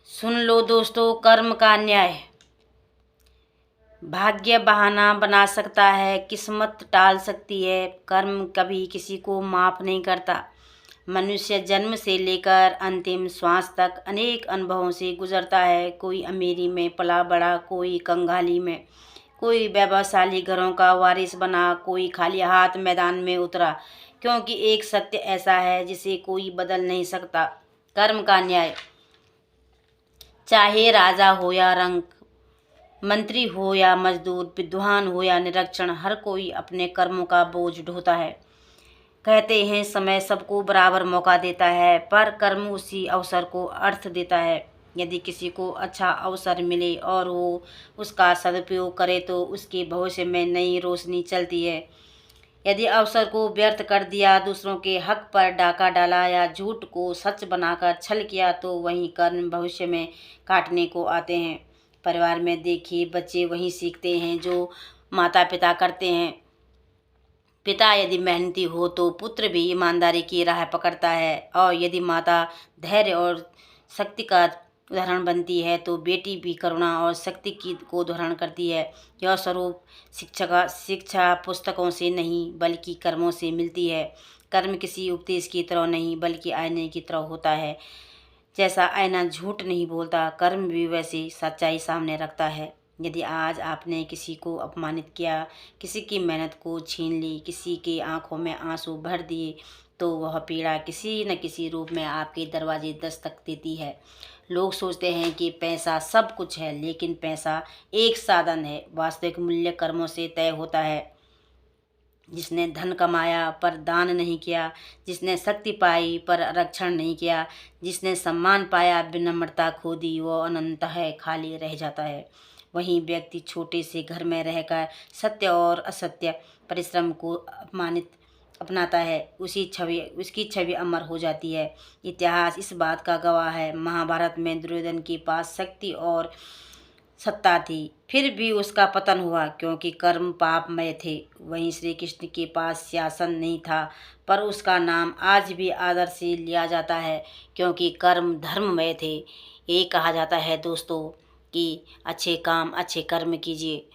सुन लो दोस्तों, कर्म का न्याय। भाग्य बहाना बना सकता है, किस्मत टाल सकती है, कर्म कभी किसी को माफ़ नहीं करता। मनुष्य जन्म से लेकर अंतिम श्वास तक अनेक अनुभवों से गुजरता है। कोई अमीरी में पला बड़ा, कोई कंगाली में, कोई वैभवशाली घरों का वारिस बना, कोई खाली हाथ मैदान में उतरा। क्योंकि एक सत्य ऐसा है जिसे कोई बदल नहीं सकता, कर्म का न्याय। चाहे राजा हो या रंक, मंत्री हो या मजदूर, विद्वान हो या निरक्षर, हर कोई अपने कर्मों का बोझ ढोता है। कहते हैं समय सबको बराबर मौका देता है, पर कर्म उसी अवसर को अर्थ देता है। यदि किसी को अच्छा अवसर मिले और वो उसका सदुपयोग करे तो उसके भविष्य में नई रोशनी चलती है। यदि अवसर को व्यर्थ कर दिया, दूसरों के हक पर डाका डाला या झूठ को सच बनाकर छल किया, तो वही कर्म भविष्य में काटने को आते हैं। परिवार में देखिए, बच्चे वही सीखते हैं जो माता पिता करते हैं। पिता यदि मेहनती हो तो पुत्र भी ईमानदारी की राह पकड़ता है, और यदि माता धैर्य और शक्ति का उदाहरण बनती है तो बेटी भी करुणा और शक्ति की को धारण करती है। यह स्वरूप शिक्षा पुस्तकों से नहीं बल्कि कर्मों से मिलती है। कर्म किसी उपदेश की तरह नहीं बल्कि आईने की तरह होता है। जैसा आईना झूठ नहीं बोलता, कर्म भी वैसे सच्चाई सामने रखता है। यदि आज आपने किसी को अपमानित किया, किसी की मेहनत को छीन ली, किसी की आंखों में आंसू भर दिए, तो वह पीड़ा किसी न किसी रूप में आपके दरवाजे दस्तक देती है। लोग सोचते हैं कि पैसा सब कुछ है, लेकिन पैसा एक साधन है। वास्तविक मूल्य कर्मों से तय होता है। जिसने धन कमाया पर दान नहीं किया, जिसने शक्ति पाई पर आरक्षण नहीं किया, जिसने सम्मान पाया विनम्रता खो दी, वो अनंत है खाली रह जाता है। वहीं व्यक्ति छोटे से घर में रहकर सत्य और असत्य, परिश्रम को अपनाता है, उसकी छवि अमर हो जाती है। इतिहास इस बात का गवाह है। महाभारत में दुर्योधन के पास शक्ति और सत्ता थी, फिर भी उसका पतन हुआ क्योंकि कर्म पापमय थे। वहीं श्री कृष्ण के पास शासन नहीं था, पर उसका नाम आज भी आदर से लिया जाता है क्योंकि कर्म धर्ममय थे। यही कहा जाता है दोस्तों कि अच्छे काम अच्छे कर्म कीजिए।